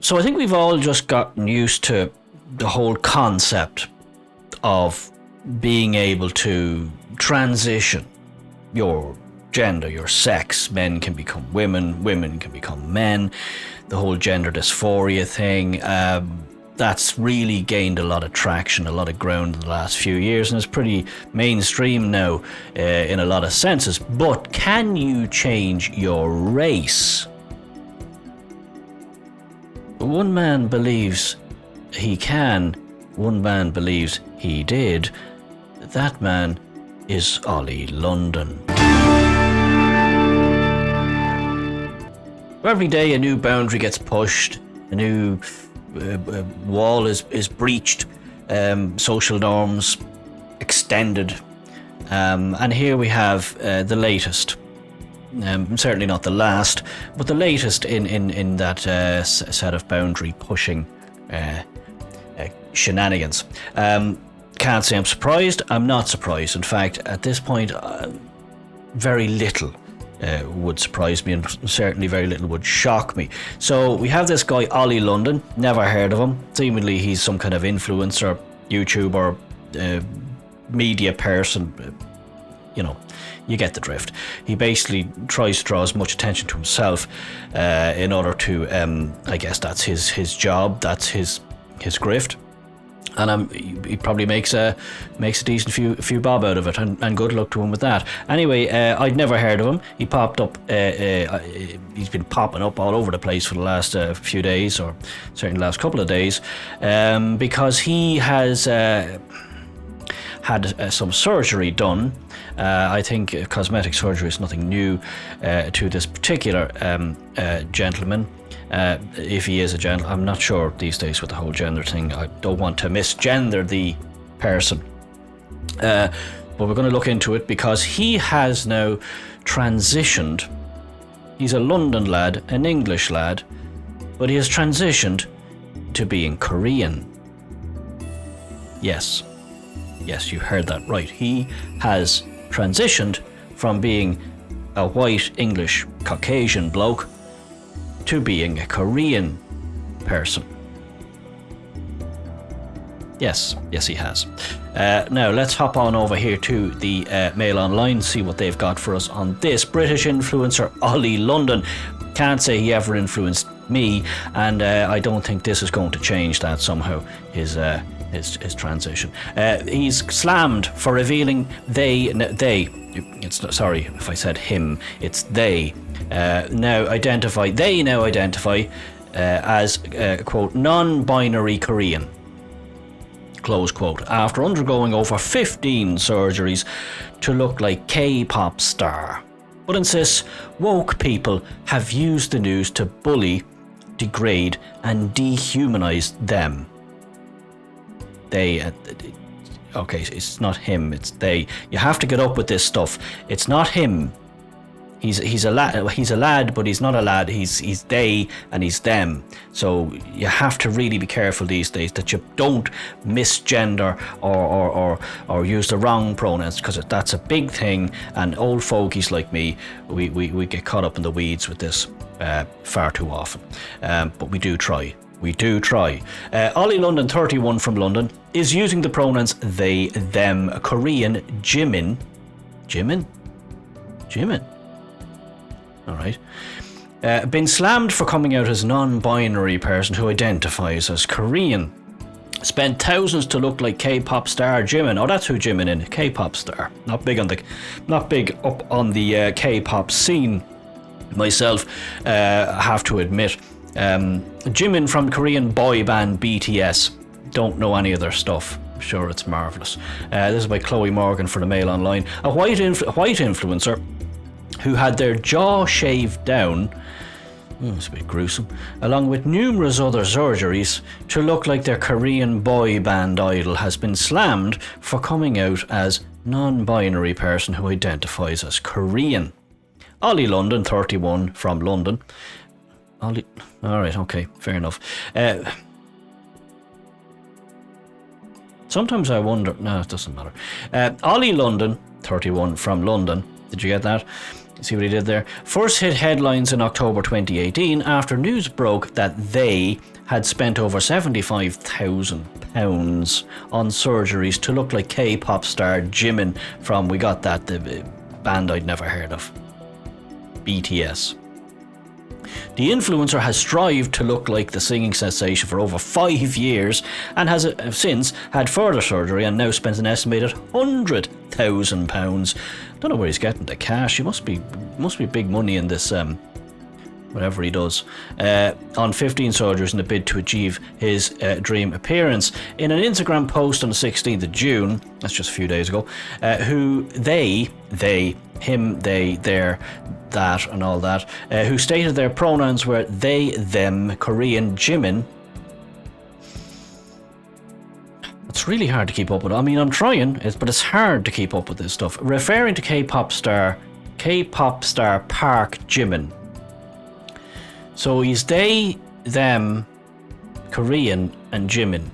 So I think we've all just gotten used to the whole concept of being able to transition your gender, your sex. Men can become women, women can become men. The whole gender dysphoria thing, that's really gained a lot of traction, a lot of ground in the last few years, and it's pretty mainstream now in a lot of senses. But can you change your race? One man believes he can, one man believes he did. That man is Oli London. Every day a new boundary gets pushed, a new wall is breached, social norms extended, and here we have the latest. Certainly not the last, but the latest in that set of boundary pushing shenanigans. Can't say I'm surprised. I'm not surprised. In fact, at this point, very little would surprise me, and certainly very little would shock me. So we have this guy, Oli London. Never heard of him. Seemingly he's some kind of influencer, YouTuber, media person. You know, you get the drift. He basically tries to draw as much attention to himself in order to, I guess that's his job, that's his grift. And he probably makes a decent few bob out of it, and good luck to him with that. Anyway, I'd never heard of him. He popped up. He's been popping up all over the place for the last few days, or certainly the last couple of days, because he has had some surgery done. I think cosmetic surgery is nothing new to this particular gentleman. If he is a gentleman, I'm not sure these days with the whole gender thing. I don't want to misgender the person. But we're going to look into it because he has now transitioned. He's a London lad, an English lad, but he has transitioned to being Korean. Yes, you heard that right. He has transitioned from being a white English Caucasian bloke to being a Korean person. Yes, he has. Now let's hop on over here to the Mail Online, see what they've got for us on this. British influencer Oli London. Can't say he ever influenced me, and I don't think this is going to change that somehow, his transition. He's slammed for revealing they. It's sorry if I said him. It's they. Now identify as quote non-binary Korean, close quote, after undergoing over 15 surgeries to look like K-pop star, but insists woke people have used the news to bully, degrade and dehumanize them. They okay, it's not him, it's they. You have to get up with this stuff. It's not him. He's a lad, but he's not a lad. He's they and he's them. So you have to really be careful these days that you don't misgender or use the wrong pronouns, because that's a big thing. And old fogies like me, we get caught up in the weeds with this far too often. But we do try. Oli London, 31, from London, is using the pronouns they, them. Korean Jimin. All right. Been slammed for coming out as non-binary person who identifies as Korean. Spent thousands to look like K-pop star Jimin. Oh, that's who Jimin is. K-pop star. Not big up on the K-pop scene myself. Have to admit. Jimin from Korean boy band BTS. Don't know any of their stuff. I'm sure it's marvellous. This is by Chloe Morgan for the Mail Online. A white influencer who had their jaw shaved down, it's a bit gruesome, along with numerous other surgeries to look like their Korean boy band idol, has been slammed for coming out as non-binary person who identifies as Korean. Oli London, 31, from London. Oli, alright, okay, fair enough. Sometimes I wonder, no, it doesn't matter. Oli London, 31, from London. Did you get that? See what he did there? First hit headlines in October 2018 after news broke that they had spent over £75,000 on surgeries to look like K-pop star Jimin from, we got that, the band I'd never heard of, BTS. The influencer has strived to look like the singing sensation for over 5 years and has since had further surgery and now spends an estimated £100,000. Don't know where he's getting the cash. He must be big money in this whatever he does, on 15 soldiers in a bid to achieve his dream appearance. In an Instagram post on the 16th of June, that's just a few days ago, who they, him, they, their, that and all that, who stated their pronouns were they, them, Korean, Jimin. It's really hard to keep up with. I mean, I'm trying, but it's hard to keep up with this stuff. Referring to K-pop star Park Jimin. So he's they, them, Korean, and Jimin.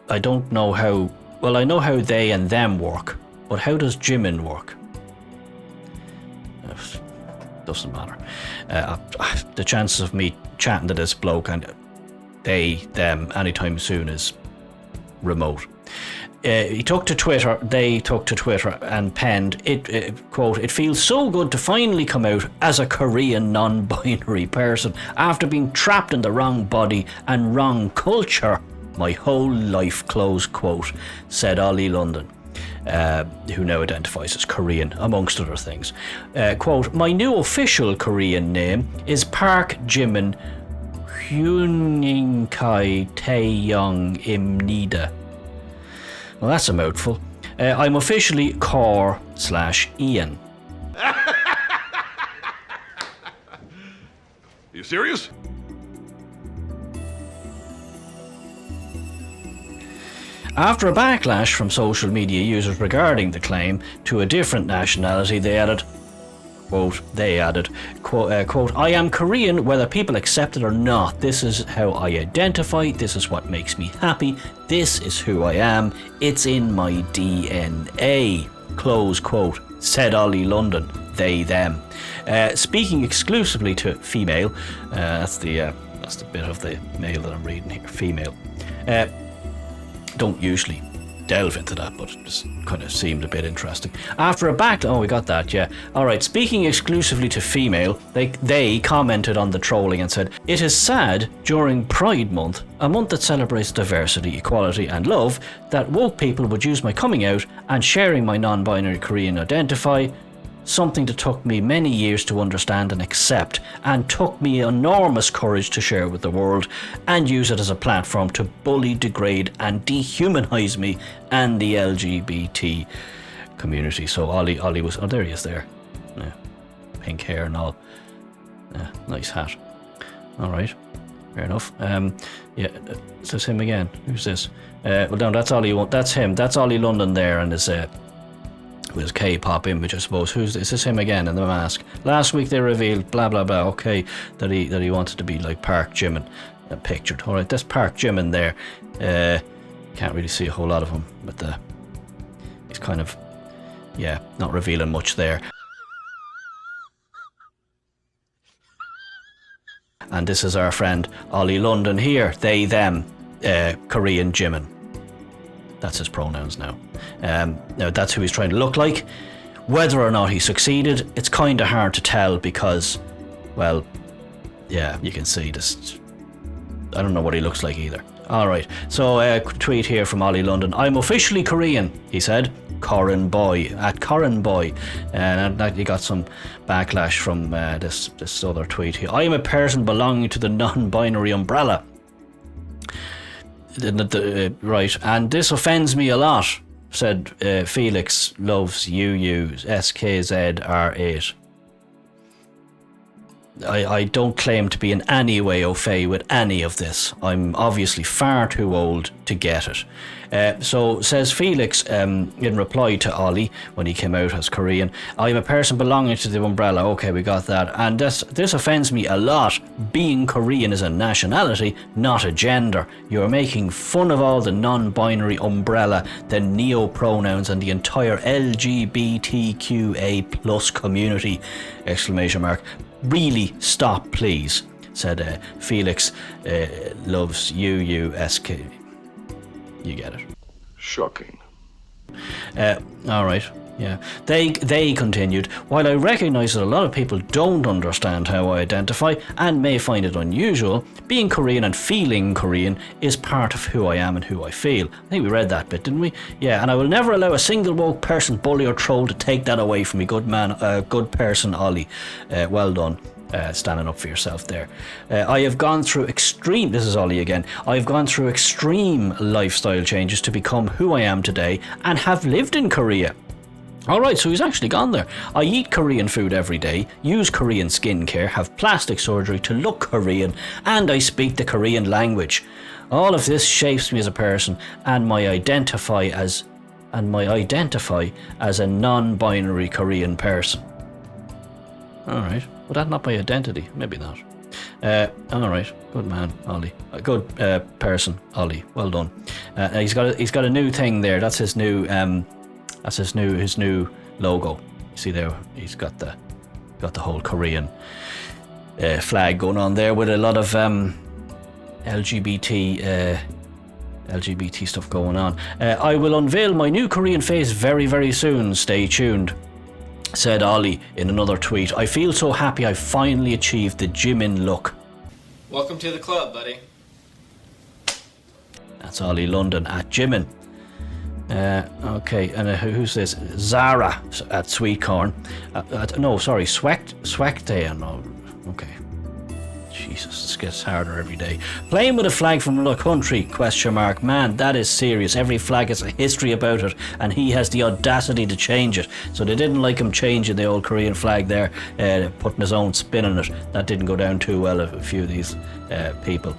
I don't know how. Well, I know how they and them work, but how does Jimin work? Doesn't matter. The chances of me chatting to this bloke and they, them, anytime soon is remote. They took to Twitter and penned, quote, "It feels so good to finally come out as a Korean non-binary person after being trapped in the wrong body and wrong culture my whole life," close quote, said Oli London, who now identifies as Korean, amongst other things. Quote, "My new official Korean name is Park Jimin Hyuningkai Taeyong Imnida." Well, that's a mouthful. I'm officially Core/Ian. You serious? After a backlash from social media users regarding the claim to a different nationality, they added, quote, quote, "I am Korean whether people accept it or not. This is how I identify. This is what makes me happy. This is who I am. It's in my DNA," close quote, said Oli London, they, them. Speaking exclusively to female, that's the bit of the mail that I'm reading here, female. Don't usually delve into that, but it just kind of seemed a bit interesting. After a backlash, we got that, yeah. Alright, speaking exclusively to female, they commented on the trolling and said, "It is sad during Pride Month, a month that celebrates diversity, equality and love, that woke people would use my coming out and sharing my non-binary Korean identify, something that took me many years to understand and accept, and took me enormous courage to share with the world and use it as a platform to bully, degrade and dehumanize me and the LGBT community." So Oli was, oh, there he is there. Yeah. Pink hair and all. Yeah, nice hat. All right, fair enough. Yeah, is this him again? Who's this? Well, no, that's Oli. That's him. That's Oli London there, and his with his K-pop image, I suppose. Is this him again in the mask? Last week they revealed blah blah blah. Okay, that he wanted to be like Park Jimin, pictured. All right, that's Park Jimin there. Can't really see a whole lot of him, but he's kind of, yeah, not revealing much there. And this is our friend Oli London here. They, them, Korean Jimin. That's his pronouns now. Now that's who he's trying to look like. Whether or not he succeeded, it's kind of hard to tell because, well, yeah, you can see this. I don't know what he looks like either. Alright, so a tweet here from Oli London. "I'm officially Korean," he said. Corin Boy, at Corin Boy. And he got some backlash from this other tweet here. "I am a person belonging to the non-binary umbrella. Right, and this offends me a lot," said Felix Loves UU SKZR8. I don't claim to be in any way au fait with any of this. I'm obviously far too old to get it. So says Felix in reply to Oli when he came out as Korean, I'm a person belonging to the umbrella. Okay, we got that. And this offends me a lot. Being Korean is a nationality, not a gender. You're making fun of all the non-binary umbrella, the neo-pronouns and the entire LGBTQA plus community! Exclamation mark. Really stop, please, said Felix loves UUSK. You get it. Shocking. All right. Yeah. They continued, while I recognise that a lot of people don't understand how I identify and may find it unusual, being Korean and feeling Korean is part of who I am and who I feel. I think we read that bit, didn't we? Yeah, and I will never allow a single woke person, bully or troll to take that away from me. Good man, good person, Oli. Well done. Standing up for yourself there. I have gone through extreme, this is Oli again, I've gone through extreme lifestyle changes to become who I am today and have lived in Korea. Alright, so he's actually gone there. I eat Korean food every day, use Korean skincare, have plastic surgery to look Korean, and I speak the Korean language. All of this shapes me as a person and I identify as a non-binary Korean person. Alright. Well, that's not my identity. Maybe not. Alright. Good man, Oli. Good person, Oli. Well done. He's got a new thing there. That's his new his new logo. You see there, he's got the whole Korean flag going on there with a lot of LGBT stuff going on. I will unveil my new Korean face very, very soon. Stay tuned, said Oli in another tweet. I feel so happy I finally achieved the Jimin look. Welcome to the club, buddy. That's Oli London at Jimin. Okay, and who's this? Zara at Sweet Corn. Swekte. No, okay. Jesus, this gets harder every day. Playing with a flag from another country, ? Man, that is serious. Every flag has a history about it, and he has the audacity to change it. So they didn't like him changing the old Korean flag there, putting his own spin on it. That didn't go down too well, a few of these people.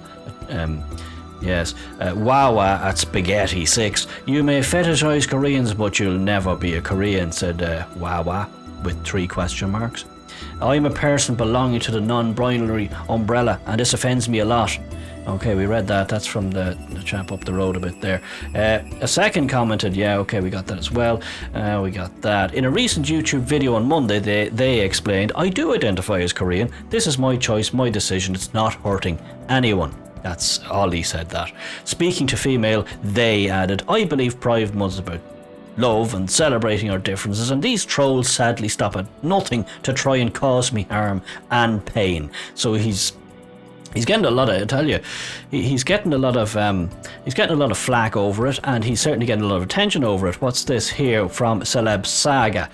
Yes. Wawa at Spaghetti 6. You may fetishize Koreans, but you'll never be a Korean, said Wawa with 3 ? I'm a person belonging to the non-binary umbrella, and this offends me a lot. Okay, we read that. That's from the chap up the road a bit there. A second commented, yeah, okay, we got that as well. We got that. In a recent YouTube video on Monday, they explained, I do identify as Korean. This is my choice, my decision. It's not hurting anyone. That's Oli said that. Speaking to female, they added, I believe Pride Month is about love and celebrating our differences, and these trolls sadly stop at nothing to try and cause me harm and pain. So he's getting a lot of, I tell you, he's getting a lot of flack over it, and he's certainly getting a lot of attention over it. What's this here from Celeb Saga?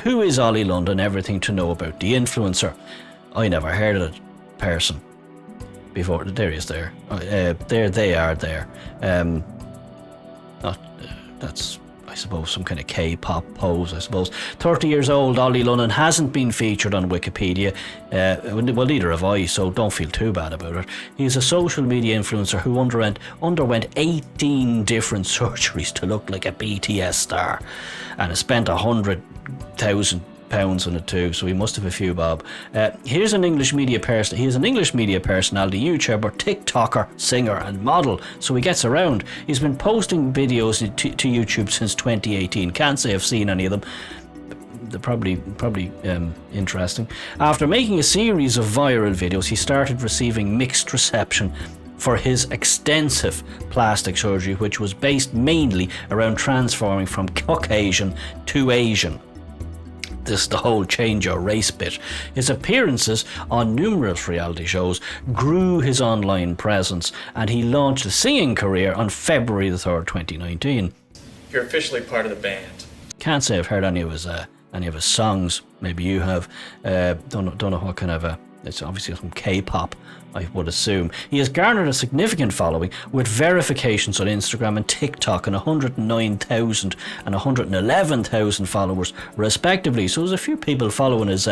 Who is Oli London? Everything to know about the influencer. I never heard of the person before. There he is there. There they are there. That's, I suppose, some kind of K-pop pose, I suppose. 30 years old, Oli London hasn't been featured on Wikipedia. Well, neither have I, so don't feel too bad about it. He's a social media influencer who underwent 18 different surgeries to look like a BTS star, and has spent £100,000 on it too, so he must have a few bob. Here's an English media person. He is an English media personality, YouTuber, TikToker, singer and model, so he gets around. He's been posting videos to YouTube since 2018. Can't say I've seen any of them. They're probably interesting. After making a series of viral videos, he started receiving mixed reception for his extensive plastic surgery, which was based mainly around transforming from Caucasian to Asian. This the whole change your race bit. His appearances on numerous reality shows grew his online presence, and he launched a singing career on February the 3rd, 2019. You're officially part of the band. Can't say I've heard any of his songs. Maybe you have. Don't know what kind of it's obviously some K-pop, I would assume. He has garnered a significant following with verifications on Instagram and TikTok, and 109,000 and 111,000 followers respectively. So there's a few people following his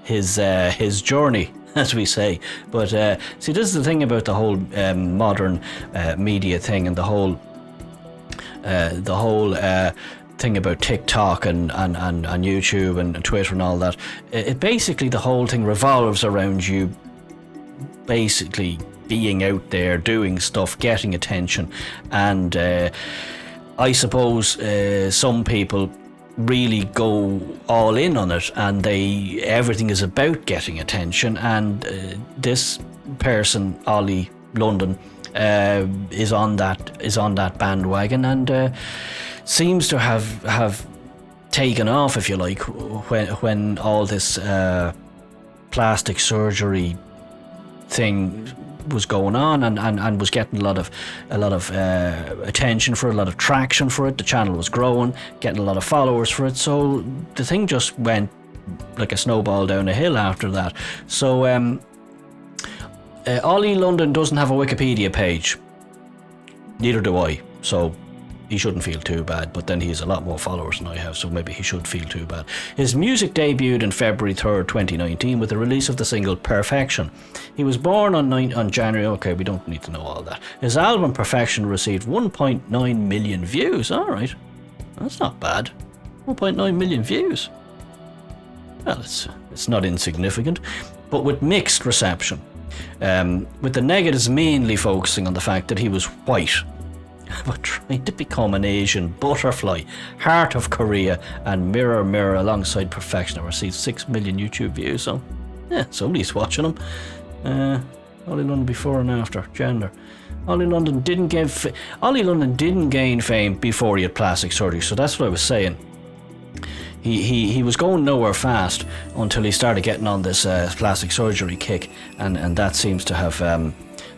his journey, as we say. But see, this is the thing about the whole modern media thing, and the whole thing about TikTok and YouTube and Twitter and all that. It basically, the whole thing revolves around you basically being out there doing stuff, getting attention, and I suppose some people really go all in on it, and everything is about getting attention. And this person, Oli London, is on that bandwagon, and seems to have taken off, if you like, when all this plastic surgery thing was going on, and was getting a lot of attention for it, a lot of traction for it. The channel was growing, getting a lot of followers for it, so the thing just went like a snowball down a hill after that. So Oli London doesn't have a Wikipedia page, neither do I, so he shouldn't feel too bad, but then he has a lot more followers than I have, so maybe he should feel too bad. His music debuted in February 3rd, 2019 with the release of the single Perfection. He was born on January, okay, we don't need to know all that. His album Perfection received 1.9 million views, alright, that's not bad, 1.9 million views. Well, it's not insignificant, but with mixed reception, with the negatives mainly focusing on the fact that he was white, but trying to become an Asian butterfly, Heart of Korea, and Mirror Mirror alongside Perfection have received 6 million YouTube views, so yeah, somebody's watching him. Oli London before and after, gender. Oli London didn't gain fame before he had plastic surgery, so that's what I was saying. He was going nowhere fast until he started getting on this plastic surgery kick, and that seems to have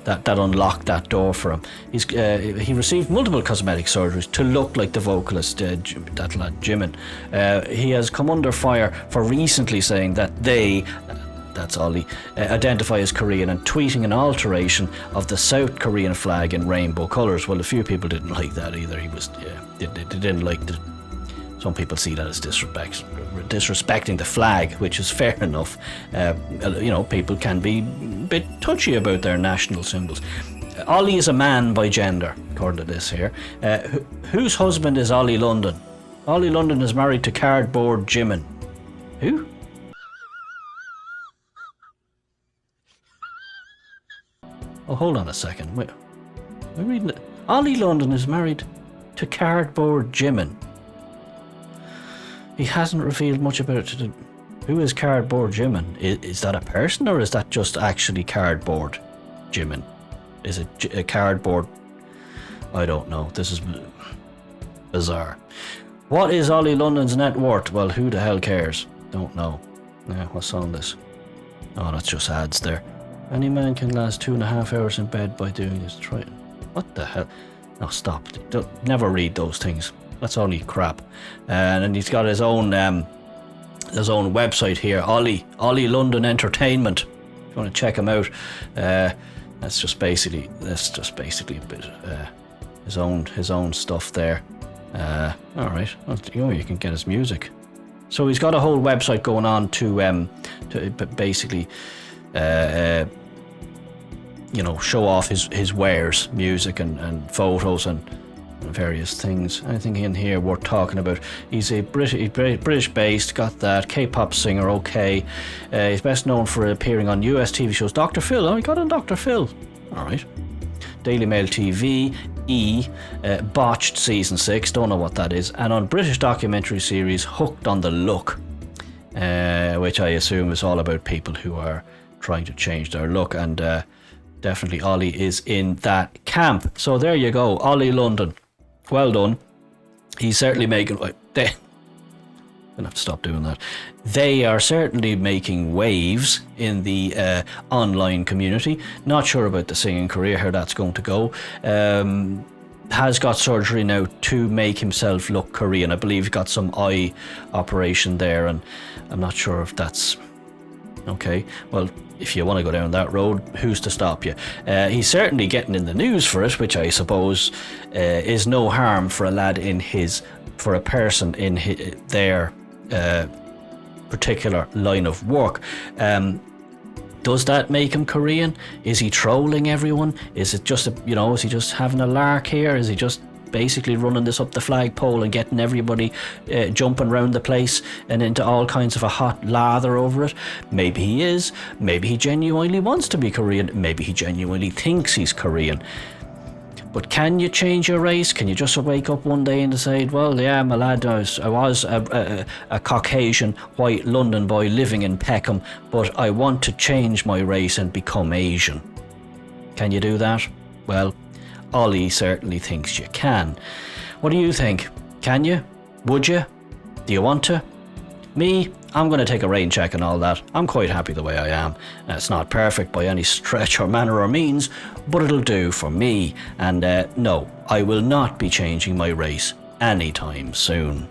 that unlocked that door for him. He received multiple cosmetic surgeries to look like the vocalist, that lad Jimin. He has come under fire for recently saying that that's Oli, identify as Korean, and tweeting an alteration of the South Korean flag in rainbow colours. Well, a few people didn't like that either. They didn't like some people see that as disrespecting the flag, which is fair enough. People can be a bit touchy about their national symbols. Oli is a man by gender, according to this here. Whose husband is Oli London? Oli London is married to Cardboard Jimin. Who? Oh, hold on a second. Wait, am I reading it? Oli London is married to Cardboard Jimin. He hasn't revealed much about it. Who is Cardboard Jimin? Is that a person, or is that just actually Cardboard Jimin? Is it a cardboard? I don't know. This is bizarre. What is Oli London's net worth? Well, who the hell cares? Don't know. Yeah, what's on this? Oh, that's just ads there. Any man can last 2.5 hours in bed by doing this. Try it. What the hell? No, stop. Never read those things. That's only crap. And then he's got his own website here, Oli London Entertainment. If you want to check him out, that's just basically a bit his own stuff there. All right, well, you can get his music. So he's got a whole website going on to basically show off his wares, music and photos and various things. Anything in here worth talking about? He's a British based, got that, K-pop singer, okay. He's best known for appearing on US TV shows. Dr. Phil, he got on Dr. Phil. Alright. Daily Mail TV, Botched Season 6, don't know what that is, and on British documentary series Hooked on the Look, which I assume is all about people who are trying to change their look, and definitely Oli is in that camp. So there you go, Oli London. Well done. He's certainly making... I'm going to have to stop doing that. They are certainly making waves in the online community. Not sure about the singing career, how that's going to go. Has got surgery now to make himself look Korean. I believe he got some eye operation there, and I'm not sure if that's... Okay, well, if you want to go down that road, who's to stop you? He's certainly getting in the news for it, which I suppose is no harm for a lad for a person in their particular line of work. Does that make him Korean? Is he trolling everyone? Is it just is he just having a lark here? Is he just basically running this up the flagpole and getting everybody jumping around the place and into all kinds of a hot lather over it? Maybe he is. Maybe he genuinely wants to be Korean. Maybe he genuinely thinks he's Korean. But can you change your race? Can you just wake up one day and decide, well, yeah, my lad, I was a Caucasian white London boy living in Peckham, but I want to change my race and become Asian? Can you do that? Well, Oli certainly thinks you can. What do you think? Can you? Would you? Do you want to? Me, I'm going to take a rain check and all that. I'm quite happy the way I am. It's not perfect by any stretch or manner or means, but it'll do for me. And no, I will not be changing my race anytime soon.